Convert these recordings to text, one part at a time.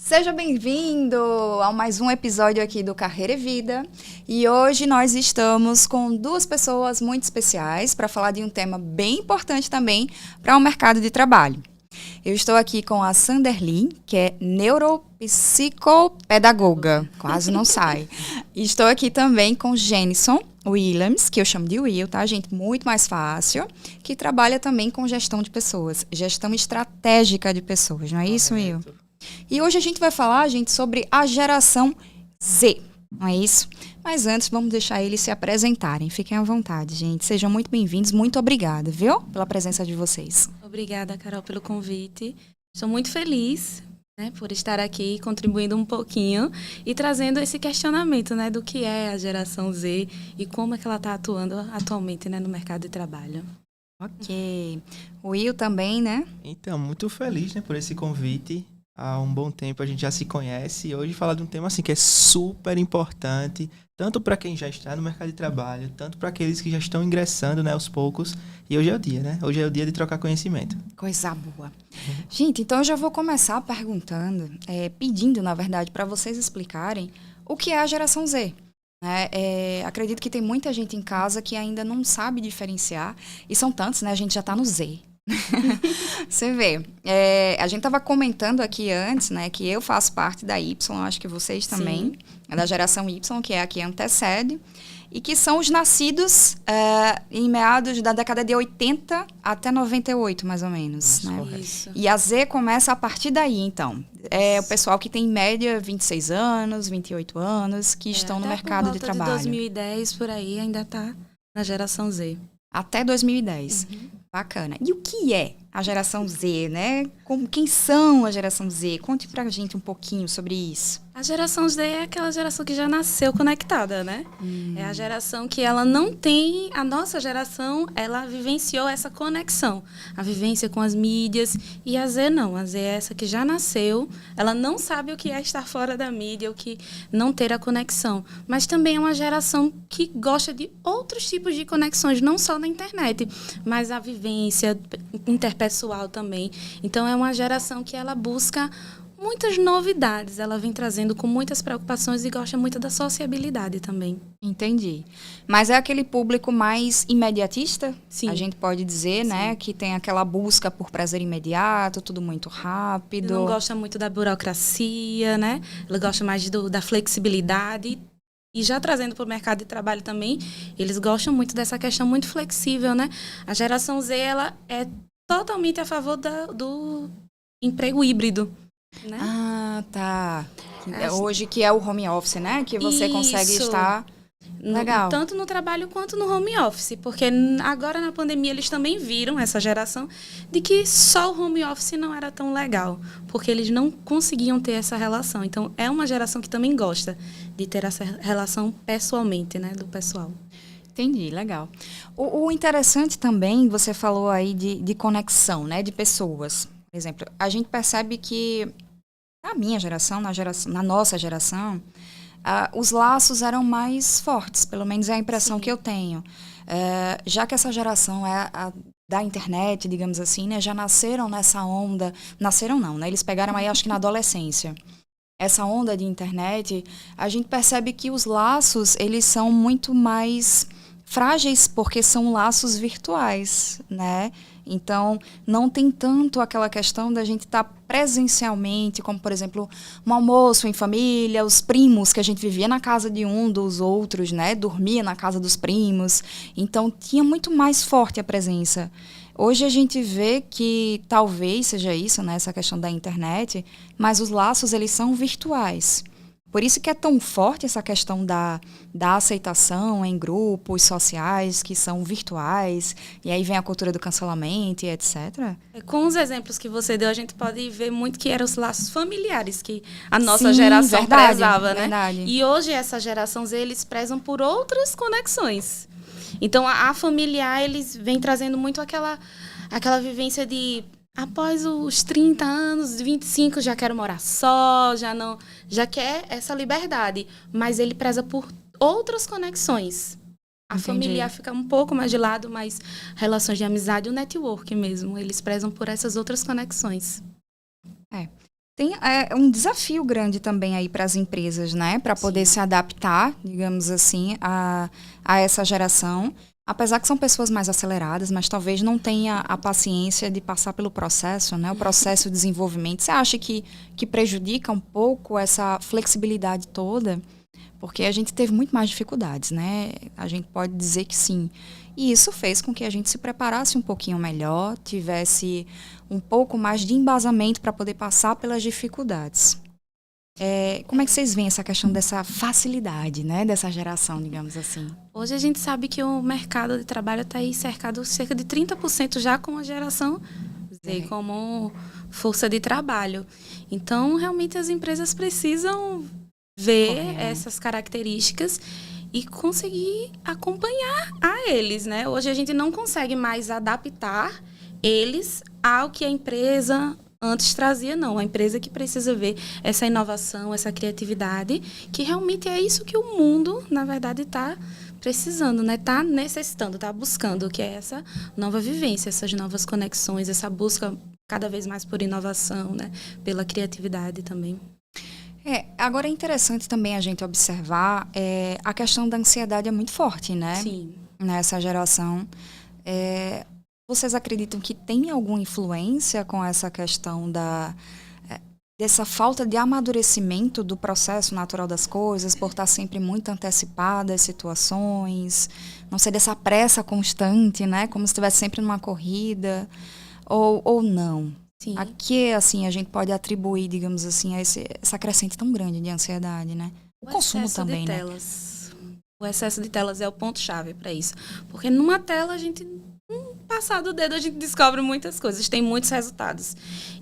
Seja bem-vindo a mais um episódio aqui do Carreira e Vida. E hoje nós estamos com duas pessoas muito especiais para falar de um tema bem importante também para o mercado de trabalho. Eu estou aqui com a Sanderlin, que é neuropsicopedagoga, quase não sai. E estou aqui também com Jenison Williams, que eu chamo de Will, tá, gente? Muito mais fácil, que trabalha também com gestão de pessoas, gestão estratégica de pessoas, não é isso, Will? E hoje a gente vai falar, gente, sobre a geração Z, não é isso? Mas antes, vamos deixar eles se apresentarem. Fiquem à vontade, gente. Sejam muito bem-vindos. Muito obrigada, viu? Pela presença de vocês. Obrigada, Carol, pelo convite. Estou muito feliz, né, por estar aqui, contribuindo um pouquinho e trazendo esse questionamento, né, do que é a geração Z e como é que ela está atuando atualmente, né, no mercado de trabalho. Ok. O Will também, né? Então, muito feliz, né, por esse convite. Há um bom tempo a gente já se conhece e hoje falar de um tema assim que é super importante, tanto para quem já está no mercado de trabalho, tanto para aqueles que já estão ingressando, né, aos poucos. E hoje é o dia, né? Hoje é o dia de trocar conhecimento. Coisa boa. Gente, então eu já vou começar perguntando, pedindo, na verdade, para vocês explicarem o que é a geração Z. Acredito que tem muita gente em casa que ainda não sabe diferenciar, e são tantos, né? A gente já está no Z. Você vê, a gente estava comentando aqui antes, né, que eu faço parte da Y, acho que vocês também, da geração Y, que é a que antecede, e que são os nascidos em meados da década de 80 até 98, mais ou menos. Isso, né? Isso. E a Z começa a partir daí, então. É o pessoal que tem, em média, 26 anos, 28 anos, que estão no mercado de trabalho. De 2010, por aí, ainda está na geração Z. Até 2010. Bacana. E o que é a geração Z, né? Quem são a geração Z? Conte pra gente um pouquinho sobre isso. A geração Z é aquela geração que já nasceu conectada, né? É a geração que ela não tem... A nossa geração, ela vivenciou essa conexão. A vivência com as mídias. E a Z não. A Z é essa que já nasceu. Ela não sabe o que é estar fora da mídia, o que não ter a conexão. Mas também é uma geração que gosta de outros tipos de conexões, não só na internet, mas a vivência interpessoal também. Então, é uma geração que ela busca muitas novidades, ela vem trazendo com muitas preocupações e gosta muito da sociabilidade também. Entendi. Mas é aquele público mais imediatista? Sim. A gente pode dizer, Sim. né? Que tem aquela busca por prazer imediato, tudo muito rápido. Não gosta muito da burocracia, né? Ela gosta mais da flexibilidade. E já trazendo para o mercado de trabalho também, eles gostam muito dessa questão muito flexível, né? A geração Z, ela é totalmente a favor do emprego híbrido. Né? Ah, tá. Hoje que é o home office, né? Que você consegue estar... Legal. Tanto no trabalho quanto no home office. Porque agora na pandemia eles também viram, essa geração, de que só o home office não era tão legal. Porque eles não conseguiam ter essa relação. Então, é uma geração que também gosta de ter essa relação pessoalmente, né? Do pessoal. Entendi, legal. O interessante também, você falou aí de conexão, né? De pessoas. Por exemplo, a gente percebe que na minha geração, na nossa geração, os laços eram mais fortes, pelo menos é a impressão que eu tenho. Já que essa geração é da internet, digamos assim, né, já nasceram nessa onda, nasceram não, né, eles pegaram aí acho que na adolescência. Essa onda de internet, a gente percebe que os laços, eles são muito mais frágeis, porque são laços virtuais, né? Então, não tem tanto aquela questão da gente estar presencialmente, como, por exemplo, um almoço em família, os primos, que a gente vivia na casa de um dos outros, né? Dormia na casa dos primos. Então, tinha muito mais forte a presença. Hoje a gente vê que talvez seja isso, né? Essa questão da internet, mas os laços, eles são virtuais. Por isso que é tão forte essa questão da aceitação em grupos sociais que são virtuais, e aí vem a cultura do cancelamento e etc. Com os exemplos que você deu, a gente pode ver muito que eram os laços familiares que a nossa geração prezava, né? Verdade. E hoje essa geração Z, eles prezam por outras conexões. Então, a familiar, eles vêm trazendo muito aquela vivência de... Após os 30 anos, 25, já quero morar só, já quer essa liberdade. Mas ele preza por outras conexões. A familiar fica um pouco mais de lado, mas relações de amizade, o network mesmo, eles prezam por essas outras conexões. Tem um desafio grande também aí para as empresas, né? Para poder se adaptar, digamos assim, a essa geração. Apesar que são pessoas mais aceleradas, mas talvez não tenha a paciência de passar pelo processo, né? O processo de desenvolvimento. Você acha que prejudica um pouco essa flexibilidade toda? Porque a gente teve muito mais dificuldades, né? A gente pode dizer que sim. E isso fez com que a gente se preparasse um pouquinho melhor, tivesse um pouco mais de embasamento para poder passar pelas dificuldades. Como é que vocês veem essa questão dessa facilidade, né? Dessa geração, digamos assim? Hoje a gente sabe que o mercado de trabalho está aí cercado cerca de 30% já com a geração Z como força de trabalho. Então, realmente, as empresas precisam ver essas características e conseguir acompanhar a eles, né? Hoje a gente não consegue mais adaptar eles ao que a empresa antes trazia, não. A empresa que precisa ver essa inovação, essa criatividade, que realmente é isso que o mundo, na verdade, está precisando, né? Está necessitando, está buscando, que é essa nova vivência, essas novas conexões, essa busca cada vez mais por inovação, né? Pela criatividade também. Agora é interessante também a gente observar a questão da ansiedade é muito forte, né? Sim. Nessa geração. Vocês acreditam que tem alguma influência com essa questão dessa falta de amadurecimento do processo natural das coisas, por estar sempre muito antecipada às situações, não ser dessa pressa constante, né? Como se estivesse sempre numa corrida, ou não? Sim. A que, assim, a gente pode atribuir, digamos assim, a essa crescente tão grande de ansiedade, né? O consumo também, né? O excesso de telas é o ponto-chave para isso. Porque numa tela a gente, passar do dedo, a gente descobre muitas coisas, tem muitos resultados.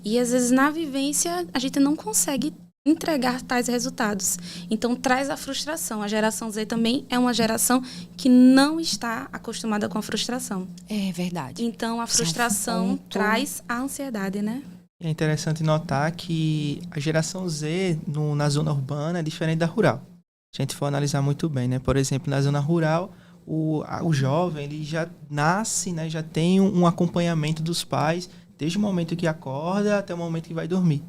E às vezes na vivência a gente não consegue entregar tais resultados. Então traz a frustração. A geração Z também é uma geração que não está acostumada com a frustração. É verdade. Então a frustração traz a ansiedade, né? É interessante notar que a geração Z na zona urbana é diferente da rural. Se a gente for analisar muito bem, né? Por exemplo, na zona rural, o jovem ele já nasce, né? Já tem um acompanhamento dos pais desde o momento que acorda até o momento que vai dormir.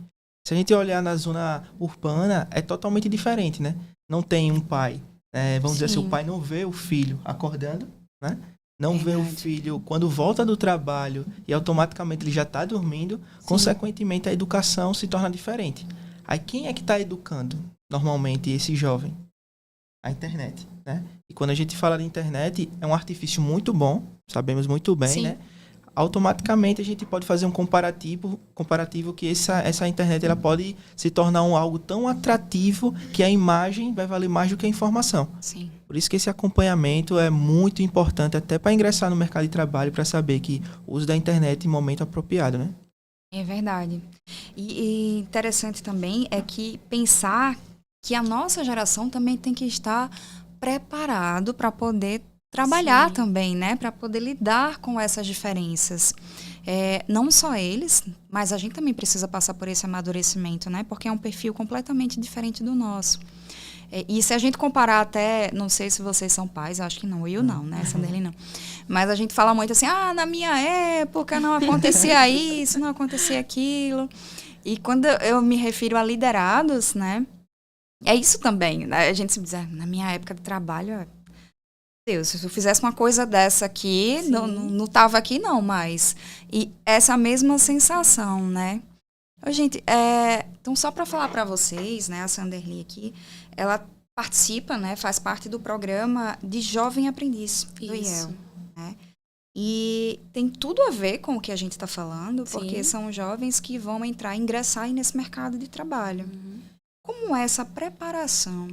Se a gente olhar na zona urbana, é totalmente diferente, né? Não tem um pai, vamos dizer assim, o pai não vê o filho acordando, né? Não vê o filho quando volta do trabalho e automaticamente ele já está dormindo. Sim. Consequentemente, a educação se torna diferente. Aí quem é que está educando normalmente esse jovem? A internet, né? E quando a gente fala de internet, é um artifício muito bom, sabemos muito bem, sim, né? Automaticamente a gente pode fazer um comparativo que essa internet ela pode se tornar algo tão atrativo que a imagem vai valer mais do que a informação. Sim. Por isso que esse acompanhamento é muito importante até para ingressar no mercado de trabalho, para saber que o uso da internet em momento apropriado, né? É verdade. E interessante também é que pensar que a nossa geração também tem que estar preparado para poder trabalhar, sim, também, né? Para poder lidar com essas diferenças. Não só eles, mas a gente também precisa passar por esse amadurecimento, né? Porque é um perfil completamente diferente do nosso. E se a gente comparar até, não sei se vocês são pais, acho que não, eu não, né? Sanderli não. Mas a gente fala muito assim, na minha época não acontecia isso, não acontecia aquilo. E quando eu me refiro a liderados, né? É isso também, né? A gente se diz, na minha época de trabalho, Deus, se eu fizesse uma coisa dessa aqui, não tava aqui não, mas... E essa mesma sensação, né? Gente, então só para falar para vocês, né, a Sanderli aqui, ela participa, né, faz parte do programa de Jovem Aprendiz do IEL, né? E tem tudo a ver com o que a gente está falando, porque são jovens que vão ingressar aí nesse mercado de trabalho. Uhum. Como é essa preparação,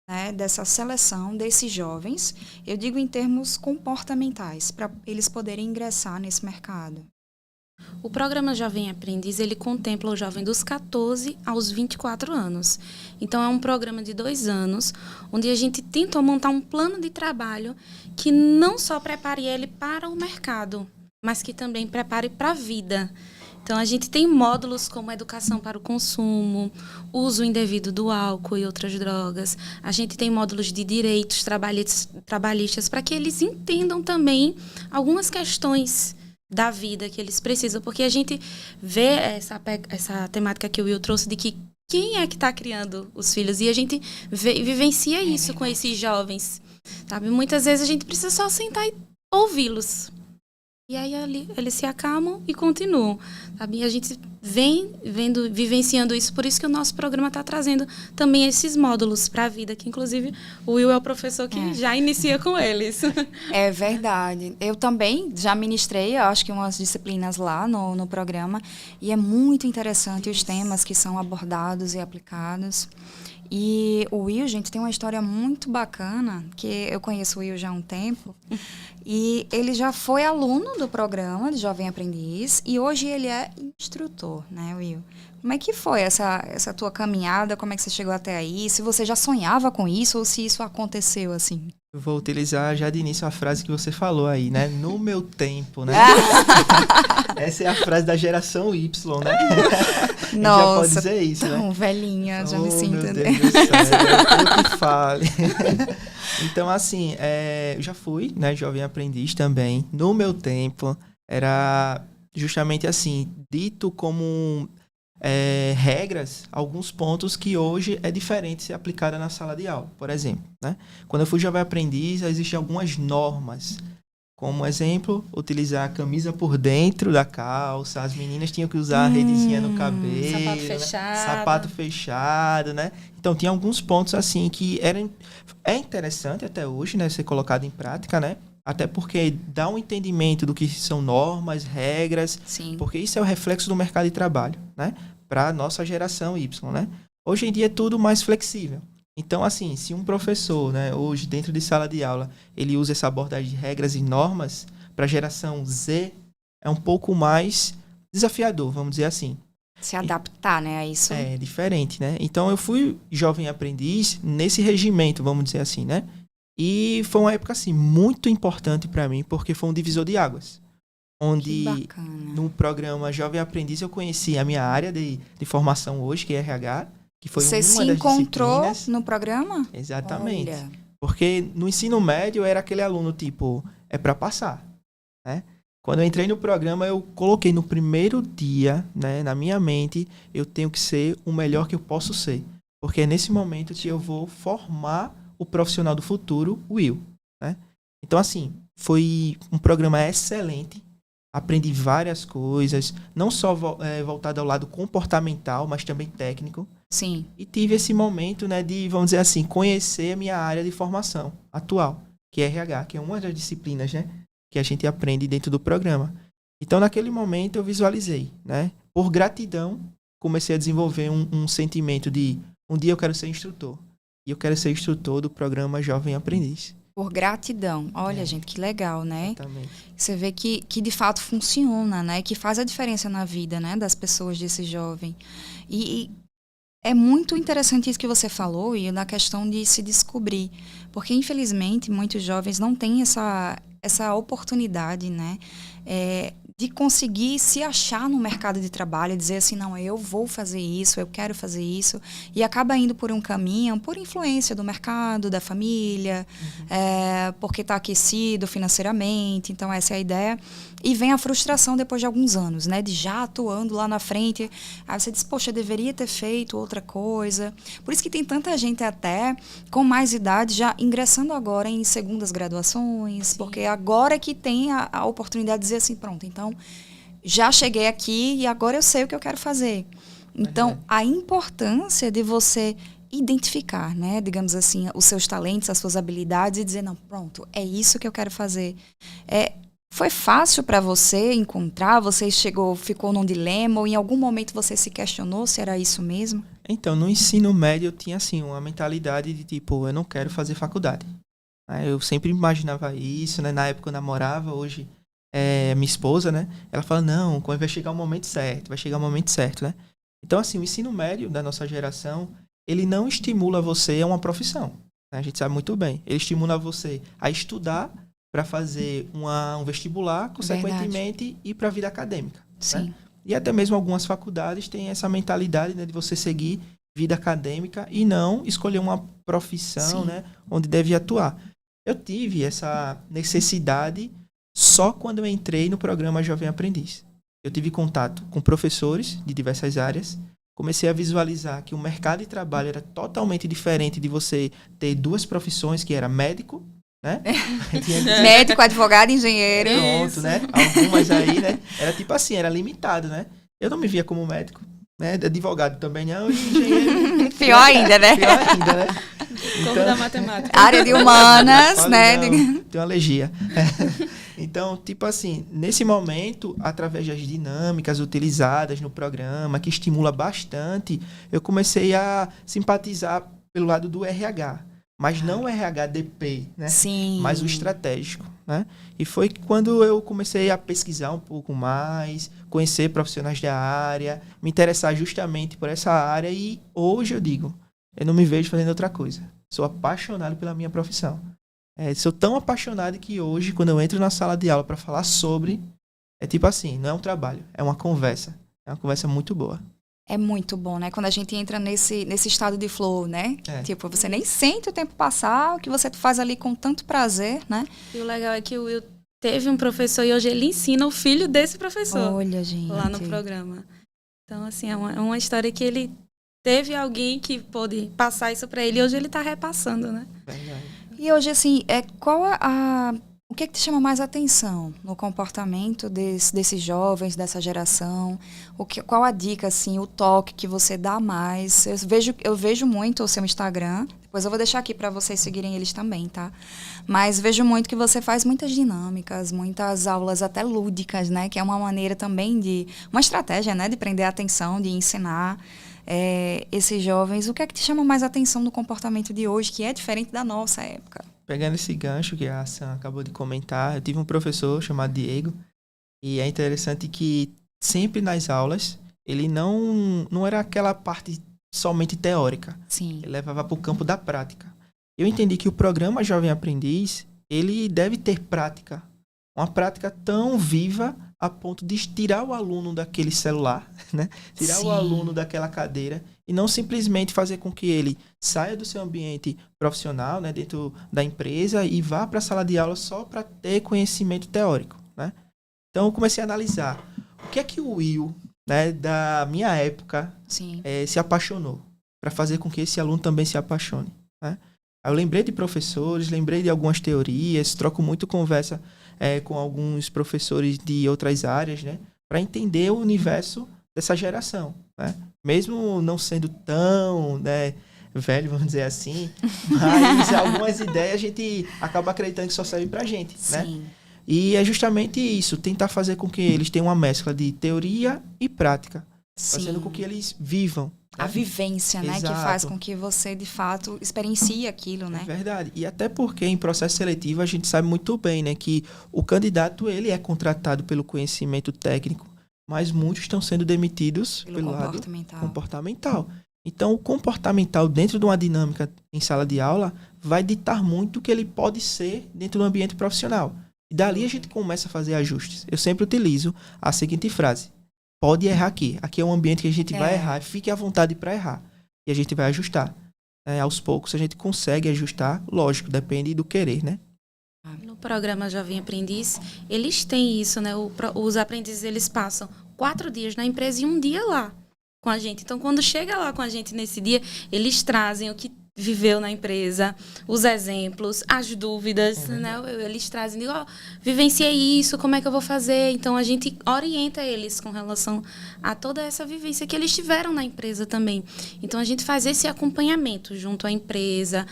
né, dessa seleção desses jovens, eu digo em termos comportamentais, para eles poderem ingressar nesse mercado? O programa Jovem Aprendiz, ele contempla o jovem dos 14 aos 24 anos. Então, é um programa de 2 anos, onde a gente tenta montar um plano de trabalho que não só prepare ele para o mercado, mas que também prepare para a vida. Então, a gente tem módulos como educação para o consumo, uso indevido do álcool e outras drogas. A gente tem módulos de direitos trabalhistas para que eles entendam também algumas questões da vida que eles precisam, porque a gente vê essa temática que o Will trouxe de que quem é que está criando os filhos, e a gente vivencia isso com esses jovens, sabe? Muitas vezes a gente precisa só sentar e ouvi-los. E aí eles se acalmam e continuam, sabe? E a gente vem vivenciando isso, por isso que o nosso programa está trazendo também esses módulos para a vida, que inclusive o Will é o professor que já inicia com eles. É verdade. Eu também já ministrei, acho que umas disciplinas lá no programa, e é muito interessante os temas que são abordados e aplicados. E o Will, gente, tem uma história muito bacana, que eu conheço o Will já há um tempo, e ele já foi aluno do programa de Jovem Aprendiz, e hoje ele é instrutor, né, Will? Como é que foi essa tua caminhada? Como é que você chegou até aí? Se você já sonhava com isso ou se isso aconteceu assim? Eu vou utilizar já de início a frase que você falou aí, né? No meu tempo, né? Essa é a frase da geração Y, né? Nossa, já pode dizer isso, tão né? velhinha, já me sinto. Meu Deus do céu, eu que fale. Então, assim, eu já fui, né, jovem aprendiz também. No meu tempo, era justamente assim, dito como regras, alguns pontos que hoje é diferente ser aplicada na sala de aula, por exemplo, né? Quando eu fui jovem aprendiz, existem algumas normas, como exemplo, utilizar a camisa por dentro da calça, as meninas tinham que usar a redezinha no cabelo, sapato fechado. Né? Sapato fechado, né? Então, tinha alguns pontos assim que é interessante até hoje, né, ser colocado em prática, né? Até porque dá um entendimento do que são normas, regras. Sim. Porque isso é o reflexo do mercado de trabalho, né? Para a nossa geração Y, né? Hoje em dia é tudo mais flexível. Então, assim, se um professor, né, hoje, dentro de sala de aula, ele usa essa abordagem de regras e normas, para a geração Z, é um pouco mais desafiador, vamos dizer assim. Se adaptar, né, a isso. É diferente, né? Então, eu fui jovem aprendiz nesse regimento, vamos dizer assim, né? E foi uma época, assim, muito importante para mim, porque foi um divisor de águas. Onde, no programa Jovem Aprendiz, eu conheci a minha área de formação hoje, que é RH, que foi uma das disciplinas. Você se encontrou no programa? Exatamente. Olha. Porque no ensino médio, eu era aquele aluno, tipo, é para passar, né? Quando eu entrei no programa, eu coloquei no primeiro dia, né, na minha mente, eu tenho que ser o melhor que eu posso ser. Porque é nesse momento que eu vou formar o profissional do futuro, o Will, né? Então, assim, foi um programa excelente. Aprendi várias coisas, não só voltado ao lado comportamental, mas também técnico. Sim. E tive esse momento, né, de, vamos dizer assim, conhecer a minha área de formação atual, que é RH, que é uma das disciplinas, né, que a gente aprende dentro do programa. Então, naquele momento, eu visualizei, né? Por gratidão, comecei a desenvolver um sentimento de um dia eu quero ser instrutor. E eu quero ser instrutor do programa Jovem Aprendiz. Por gratidão. Olha, gente, que legal, né? Exatamente. Você vê que de fato funciona, né? Que faz a diferença na vida, né? Das pessoas desse jovem. E é muito interessante isso que você falou, e na questão de se descobrir. Porque, infelizmente, muitos jovens não têm essa oportunidade, né? De conseguir se achar no mercado de trabalho, dizer assim, não, eu vou fazer isso, eu quero fazer isso, e acaba indo por um caminho, por influência do mercado, da família, porque está aquecido financeiramente, então essa é a ideia. E vem a frustração depois de alguns anos, né, de já atuando lá na frente, aí você diz, poxa, eu deveria ter feito outra coisa. Por isso que tem tanta gente até com mais idade já ingressando agora em segundas graduações, sim, porque agora que tem a oportunidade de dizer assim, pronto, então já cheguei aqui e agora eu sei o que eu quero fazer. Então, a importância de você identificar, né, digamos assim, os seus talentos, as suas habilidades e dizer, não, pronto, é isso que eu quero fazer. Foi fácil para você encontrar? Você ficou num dilema ou em algum momento você se questionou se era isso mesmo? Então, no ensino médio eu tinha assim uma mentalidade de tipo, eu não quero fazer faculdade. Eu sempre imaginava isso, né? Na época eu namorava, hoje minha esposa, né? Ela fala, não, quando vai chegar o momento certo, né? Então, assim, o ensino médio da nossa geração, ele não estimula você a uma profissão, né? A gente sabe muito bem. Ele estimula você a estudar para fazer um vestibular, consequentemente, ir para a vida acadêmica. Sim. Né? E até mesmo algumas faculdades têm essa mentalidade, né, de você seguir vida acadêmica e não escolher uma profissão, né, onde deve atuar. Eu tive essa necessidade, só quando eu entrei no programa Jovem Aprendiz. Eu tive contato com professores de diversas áreas, comecei a visualizar que o mercado de trabalho era totalmente diferente de você ter duas profissões, que era médico, né? Médico, advogado, engenheiro. Pronto, né? Algumas aí, né? Era tipo assim, era limitado, né? Eu não me via como médico, né? Advogado também não, e engenheiro. Pior ainda, né? Pior ainda, né? Como da matemática. Área de humanas, né? Não, tem uma alergia. Então, tipo assim, nesse momento, através das dinâmicas utilizadas no programa, que estimula bastante, eu comecei a simpatizar pelo lado do RH. Mas não o RHDP, né? Sim. Mas o estratégico, né? E foi quando eu comecei a pesquisar um pouco mais, conhecer profissionais da área, me interessar justamente por essa área e hoje eu digo, eu não me vejo fazendo outra coisa. Sou apaixonado pela minha profissão. Sou tão apaixonado que hoje, quando eu entro na sala de aula para falar sobre, é tipo assim, não é um trabalho, é uma conversa. É uma conversa muito boa. É muito bom, né? Quando a gente entra nesse estado de flow, né? Tipo, você nem sente o tempo passar, o que você faz ali com tanto prazer, né? E o legal é que o Will teve um professor e hoje ele ensina o filho desse professor. Olha, gente. Lá no programa. Então, assim, é uma história que ele teve alguém que pôde passar isso para ele e hoje ele tá repassando, né? Verdade. E hoje, assim, qual o que é que te chama mais atenção no comportamento desses jovens, dessa geração? Qual a dica, assim, o toque que você dá mais? Eu vejo muito o seu Instagram, depois eu vou deixar aqui para vocês seguirem eles também, tá? Mas vejo muito que você faz muitas dinâmicas, muitas aulas até lúdicas, né? Que é uma maneira também uma estratégia, né? De prender a atenção, de ensinar esses jovens. O que é que te chama mais atenção no comportamento de hoje, que é diferente da nossa época? Pegando esse gancho que a Sam acabou de comentar, eu tive um professor chamado Diego, e é interessante que sempre nas aulas, ele não era aquela parte somente teórica. Sim. Ele levava para o campo da prática. Eu entendi que o programa Jovem Aprendiz, ele deve ter prática. Uma prática tão viva a ponto de tirar o aluno daquele celular, né? Tirar Sim. o aluno daquela cadeira e não simplesmente fazer com que ele saia do seu ambiente profissional, né, dentro da empresa e vá para a sala de aula só para ter conhecimento teórico, né? Então eu comecei a analisar o que é que o Will, né, da minha época, Sim. Se apaixonou para fazer com que esse aluno também se apaixone, né? Aí eu lembrei de professores, lembrei de algumas teorias, troco muito conversa com alguns professores de outras áreas, né, para entender o universo dessa geração, né? Mesmo não sendo tão, né, velho, vamos dizer assim, mas algumas ideias a gente acaba acreditando que só serve pra gente, né? Sim. E é justamente isso, tentar fazer com que eles tenham uma mescla de teoria e prática, fazendo com que eles vivam. A vivência, né? Exato. Que faz com que você, de fato, experiencie aquilo, né? É verdade. E até porque em processo seletivo a gente sabe muito bem, né, que o candidato ele é contratado pelo conhecimento técnico, mas muitos estão sendo demitidos pelo lado comportamental. Então, o comportamental dentro de uma dinâmica em sala de aula vai ditar muito o que ele pode ser dentro do ambiente profissional. E dali a gente começa a fazer ajustes. Eu sempre utilizo a seguinte frase: pode errar aqui. Aqui é um ambiente que a gente vai errar. Fique à vontade para errar. E a gente vai ajustar. Aos poucos a gente consegue ajustar. Lógico, depende do querer, né? No programa Jovem Aprendiz, eles têm isso, né? Os aprendizes, eles passam 4 dias na empresa e 1 dia lá com a gente. Então, quando chega lá com a gente nesse dia, eles trazem o que viveu na empresa, os exemplos, as dúvidas, né? Eles trazem, vivenciei isso, como é que eu vou fazer? Então, a gente orienta eles com relação a toda essa vivência que eles tiveram na empresa também. Então, a gente faz esse acompanhamento junto à empresa,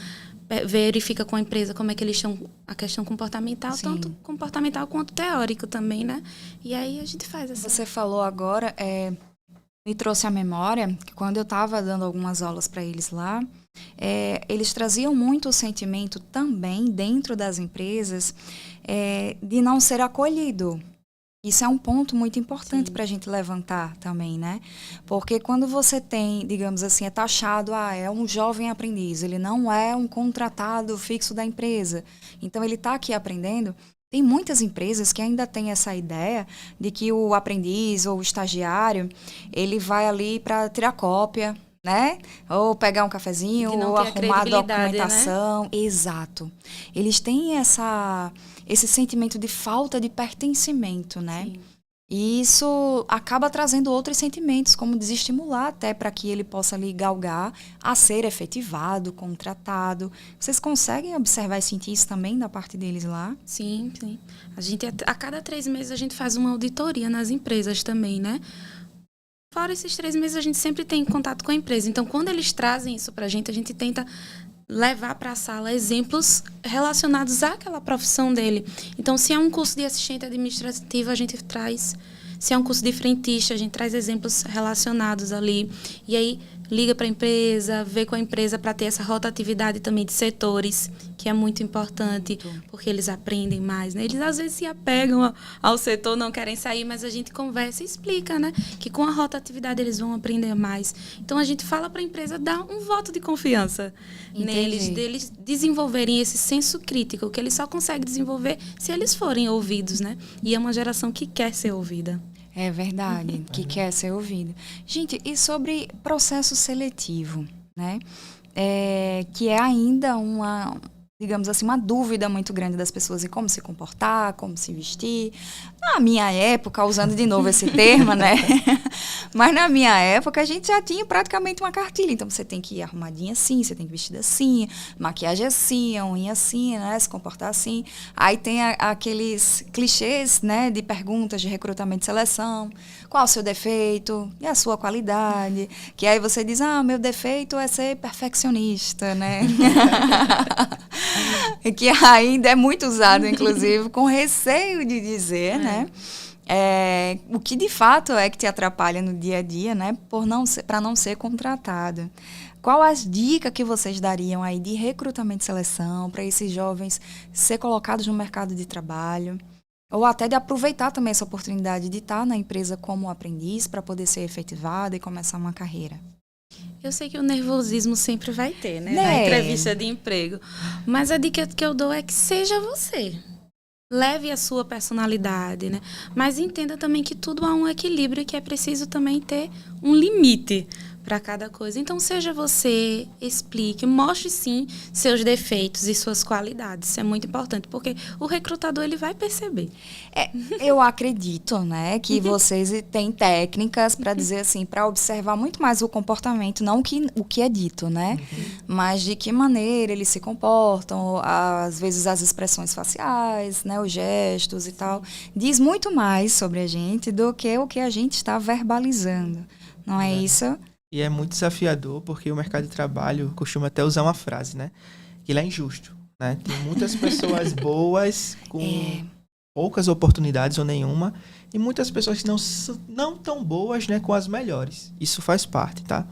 verifica com a empresa como é que eles estão, a questão comportamental, Sim. tanto comportamental quanto teórico também, né? E aí a gente faz essa... Você falou agora, me trouxe à memória que quando eu estava dando algumas aulas para eles lá, eles traziam muito o sentimento também dentro das empresas de não ser acolhido. Isso é um ponto muito importante para a gente levantar também, né? Porque quando você tem, digamos assim, é taxado, é um jovem aprendiz, ele não é um contratado fixo da empresa. Então, ele está aqui aprendendo. Tem muitas empresas que ainda têm essa ideia de que o aprendiz ou o estagiário, ele vai ali para tirar cópia, né? Ou pegar um cafezinho, ou arrumar a documentação. Né? Exato. Eles têm esse sentimento de falta de pertencimento, né? Sim. E isso acaba trazendo outros sentimentos, como desestimular até para que ele possa ali galgar a ser efetivado, contratado. Vocês conseguem observar e sentir isso também da parte deles lá? Sim, sim. A cada 3 meses a gente faz uma auditoria nas empresas também, né? Fora esses 3 meses a gente sempre tem contato com a empresa. Então, quando eles trazem isso para a gente tenta levar para a sala exemplos relacionados àquela profissão dele. Então, se é um curso de assistente administrativo, a gente traz. Se é um curso de frentista, a gente traz exemplos relacionados ali. E aí, liga para a empresa, vê com a empresa para ter essa rotatividade também de setores, que é muito importante, porque eles aprendem mais, né? Eles, às vezes, se apegam ao setor, não querem sair, mas a gente conversa e explica, né? Que com a rotatividade eles vão aprender mais. Então, a gente fala para a empresa, dá um voto de confiança neles, deles desenvolverem esse senso crítico, que eles só conseguem desenvolver se eles forem ouvidos, né? E é uma geração que quer ser ouvida. É verdade, que quer ser ouvido. Gente, e sobre processo seletivo, né? Que é ainda digamos assim, uma dúvida muito grande das pessoas em como se comportar, como se vestir. Na minha época, usando de novo esse termo, né? Mas na minha época, a gente já tinha praticamente uma cartilha. Então, você tem que ir arrumadinha assim, você tem que vestir assim, maquiagem assim, a unha assim, né? Se comportar assim. Aí tem aqueles clichês, né? De perguntas de recrutamento e seleção. Qual o seu defeito? E a sua qualidade? Que aí você diz, meu defeito é ser perfeccionista, né? Que ainda é muito usado, inclusive, com receio de dizer, né? O que de fato é que te atrapalha no dia a dia, né? Para não ser contratado. Qual as dicas que vocês dariam aí de recrutamento e seleção para esses jovens ser colocados no mercado de trabalho? Ou até de aproveitar também essa oportunidade de estar na empresa como aprendiz para poder ser efetivado e começar uma carreira? Eu sei que o nervosismo sempre vai ter, né? Na entrevista de emprego. Mas a dica que eu dou é que seja você. Leve a sua personalidade, né? Mas entenda também que tudo há um equilíbrio e que é preciso também ter um limite para cada coisa. Então, seja você, explique, mostre sim seus defeitos e suas qualidades. Isso é muito importante, porque o recrutador ele vai perceber. Eu acredito, né, que vocês têm técnicas para dizer assim, para observar muito mais o comportamento, não o que é dito, né? Mas de que maneira eles se comportam, às vezes as expressões faciais, né, os gestos e tal, diz muito mais sobre a gente do que o que a gente está verbalizando. Não é isso? E é muito desafiador, porque o mercado de trabalho costuma até usar uma frase, né? Que ele é injusto, né? Tem muitas pessoas boas com poucas oportunidades ou nenhuma, e muitas pessoas que não tão boas, né, com as melhores. Isso faz parte, tá?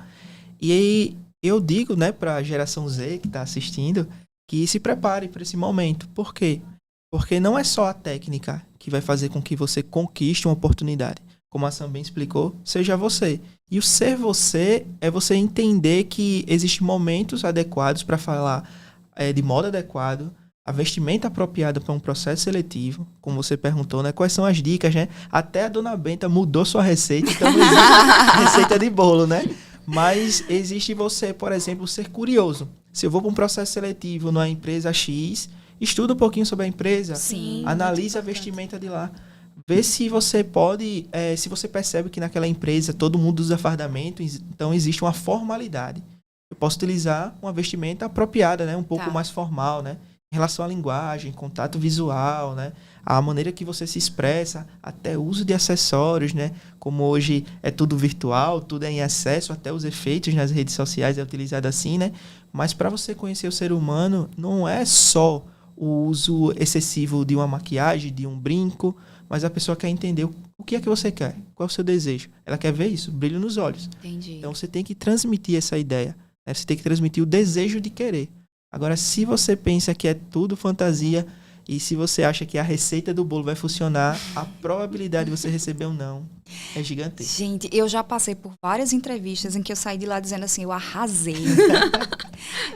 E aí eu digo, né, para a geração Z que está assistindo, que se prepare para esse momento. Por quê? Porque não é só a técnica que vai fazer com que você conquiste uma oportunidade. Como a Sam bem explicou, seja você. E o ser você é você entender que existem momentos adequados para falar de modo adequado, a vestimenta apropriada para um processo seletivo, como você perguntou, né? Quais são as dicas, né? Até a dona Benta mudou sua receita, então não existe receita de bolo, né? Mas existe você, por exemplo, ser curioso. Se eu vou para um processo seletivo numa empresa X, estuda um pouquinho sobre a empresa, analisa a vestimenta de lá. Vê se você pode, se você percebe que naquela empresa todo mundo usa fardamento, então existe uma formalidade. Eu posso utilizar uma vestimenta apropriada, né? Um pouco mais formal, né? Em relação à linguagem, contato visual, né? A maneira que você se expressa, até o uso de acessórios, né? Como hoje é tudo virtual, tudo é em acesso, até os efeitos nas redes sociais é utilizado assim, né? Mas para você conhecer o ser humano, não é só o uso excessivo de uma maquiagem, de um brinco, mas a pessoa quer entender o que é que você quer, qual é o seu desejo. Ela quer ver isso, brilho nos olhos. Entendi. Então você tem que transmitir essa ideia, né? Você tem que transmitir o desejo de querer. Agora, se você pensa que é tudo fantasia e se você acha que a receita do bolo vai funcionar, a probabilidade de você receber um não é gigantesca. Gente, eu já passei por várias entrevistas em que eu saí de lá dizendo assim, eu arrasei.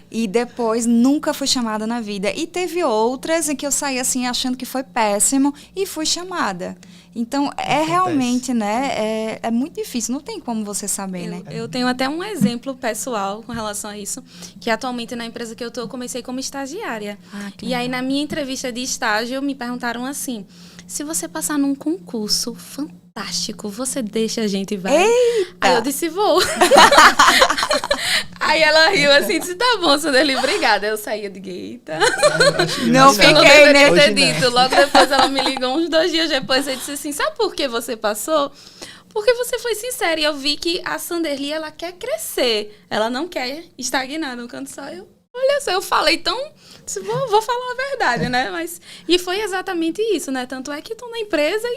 E depois nunca fui chamada na vida. E teve outras em que eu saí assim achando que foi péssimo e fui chamada. Então, realmente, né? É muito difícil, não tem como você saber, né? Eu tenho até um exemplo pessoal com relação a isso, que atualmente na empresa que eu comecei como estagiária. E aí, na minha entrevista de estágio, me perguntaram assim, se você passar num concurso fantástico, você deixa a gente vai? Eita! Aí eu disse, vou. Aí ela riu assim, disse, tá bom, Sanderli, obrigada. Eu saía de eita. Não Eu não deveria ter Hoje dito. Logo depois ela me ligou uns 2 dias depois e disse assim, sabe por que você passou? Porque você foi sincera e eu vi que a Sanderli, ela quer crescer. Ela não quer estagnar no canto só. Olha só, eu falei tão... Disse, vou falar a verdade, né? E foi exatamente isso, né? Tanto é que estou na empresa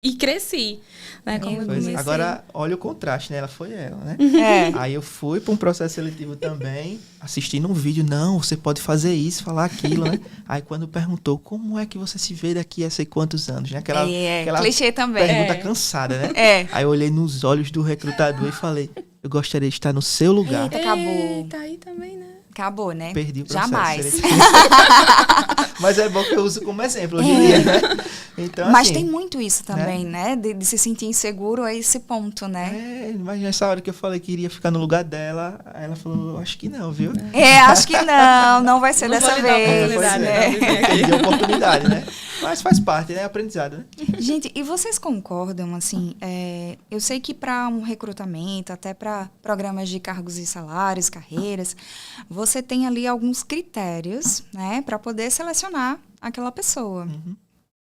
e cresci. Né? Como eu comecei. Agora, olha o contraste, né? Ela foi ela, né? Aí eu fui para um processo seletivo também, assistindo um vídeo. Não, você pode fazer isso, falar aquilo, né? Aí quando perguntou, como é que você se vê daqui a sei quantos anos, né? Aquela clichê também. Pergunta cansada, né? Aí eu olhei nos olhos do recrutador e falei, eu gostaria de estar no seu lugar. Eita, acabou. Eita, aí também, né? Acabou, né? Perdi o processo. Jamais. Mas é bom que eu uso como exemplo hoje em dia, né? Então, mas assim, tem muito isso também, né? De se sentir inseguro a esse ponto, né? Mas nessa hora que eu falei que iria ficar no lugar dela, aí ela falou, acho que não, viu? Acho que não vai ser dessa vez. Perdi a oportunidade, né? Mas faz parte, né? Aprendizado, né? Gente, e vocês concordam, assim, eu sei que para um recrutamento, até para programas de cargos e salários, carreiras, você tem ali alguns critérios, né, para poder selecionar aquela pessoa. Uhum.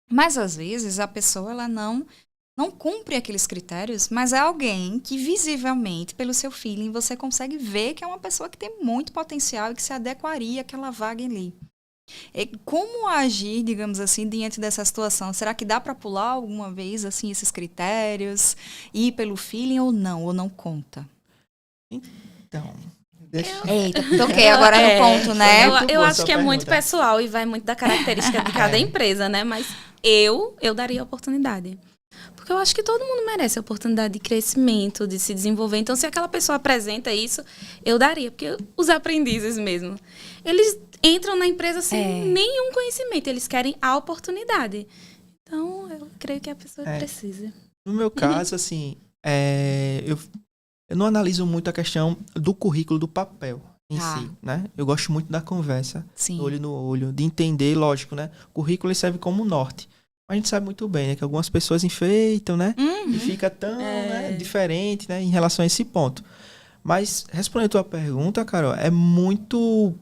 Mas, às vezes, a pessoa, ela não cumpre aqueles critérios, mas é alguém que, visivelmente, pelo seu feeling, você consegue ver que é uma pessoa que tem muito potencial e que se adequaria àquela vaga ali. Como agir, digamos assim, diante dessa situação? Será que dá para pular alguma vez assim esses critérios, ir pelo feeling ou não conta? Então, Eita, toquei agora no ponto, né? Eu acho que é muito pessoal e vai muito da característica de cada empresa, né? Mas eu daria oportunidade. Porque eu acho que todo mundo merece a oportunidade de crescimento, de se desenvolver. Então, se aquela pessoa apresenta isso, eu daria. Porque os aprendizes mesmo, eles entram na empresa sem nenhum conhecimento. Eles querem a oportunidade. Então, eu creio que a pessoa precisa. No meu caso, assim, eu não analiso muito a questão do currículo, do papel em si, né? Eu gosto muito da conversa, olho no olho, de entender, lógico, né? O currículo ele serve como norte. A gente sabe muito bem, né, que algumas pessoas enfeitam, né? E fica tão diferente, né, em relação a esse ponto. Mas, respondendo a tua pergunta, Carol, é muito,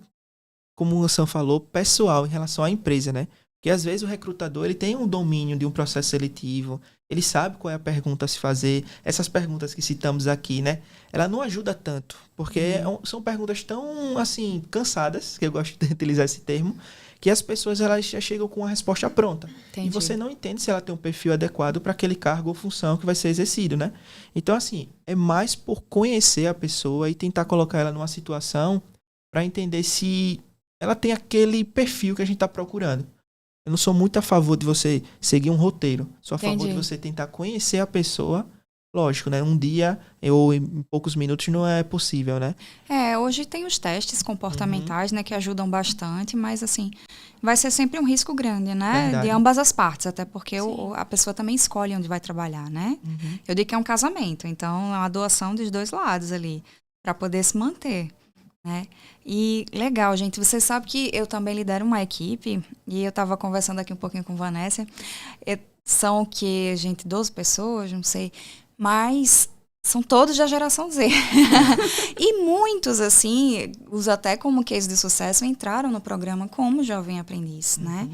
como o Sam falou, pessoal em relação à empresa, né? Porque, às vezes, o recrutador ele tem um domínio de um processo seletivo, ele sabe qual é a pergunta a se fazer. Essas perguntas que citamos aqui, né? Ela não ajuda tanto, porque são perguntas tão, assim, cansadas, que eu gosto de utilizar esse termo, que as pessoas elas já chegam com a resposta pronta. Entendi. E você não entende se ela tem um perfil adequado para aquele cargo ou função que vai ser exercido, né? Então, assim, é mais por conhecer a pessoa e tentar colocar ela numa situação para entender se ela tem aquele perfil que a gente está procurando. Eu não sou muito a favor de você seguir um roteiro. Sou a favor de você tentar conhecer a pessoa. Lógico, né? Um dia ou em poucos minutos não é possível, né? Hoje tem os testes comportamentais, né? Que ajudam bastante, mas assim, vai ser sempre um risco grande, né? Verdade. De ambas as partes, até porque a pessoa também escolhe onde vai trabalhar, né? Eu digo que é um casamento, então é uma doação dos dois lados ali, para poder se manter, né? E legal, gente, você sabe que eu também lidero uma equipe, e eu estava conversando aqui um pouquinho com Vanessa, são o quê, gente, 12 pessoas, não sei, mas são todos da geração Z. E muitos, assim, uso até como case de sucesso, entraram no programa como jovem aprendiz, né?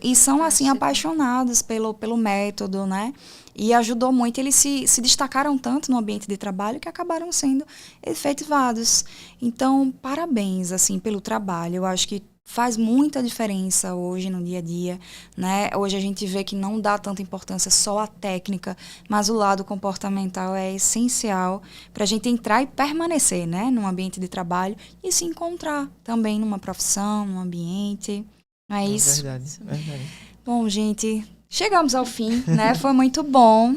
E são, assim, apaixonados pelo método, né? E ajudou muito. Eles se destacaram tanto no ambiente de trabalho que acabaram sendo efetivados. Então, parabéns, assim, pelo trabalho. Eu acho que faz muita diferença hoje no dia a dia, né? Hoje a gente vê que não dá tanta importância só à técnica, mas o lado comportamental é essencial para a gente entrar e permanecer, né? Num ambiente de trabalho e se encontrar também numa profissão, num ambiente. Não é isso? Verdade. Bom, gente, chegamos ao fim, né? Foi muito bom.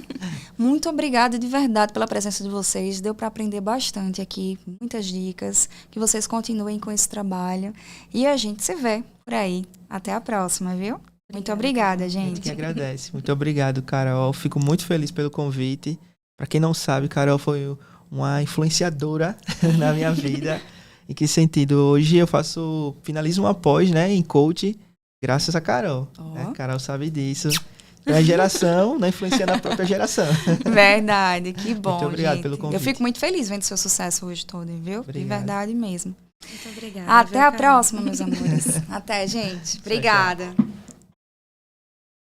Muito obrigada de verdade pela presença de vocês. Deu para aprender bastante aqui, muitas dicas. Que vocês continuem com esse trabalho. E a gente se vê por aí. Até a próxima, viu? Muito obrigada, A gente que gente. agradece. Muito obrigado, Carol. Fico muito feliz pelo convite. Para quem não sabe, Carol foi uma influenciadora na minha vida. Em que sentido? Hoje eu finalizo uma pós, né, em coach, graças a Carol. Né? Carol sabe disso. É a geração, né, influenciando a própria geração. Verdade, que bom, Muito obrigado gente. pelo convite. Eu fico muito feliz vendo seu sucesso hoje todo, viu? Obrigado. De verdade mesmo. Muito obrigada. Até viu, a Carol? próxima, meus amores. Até, gente. Obrigada.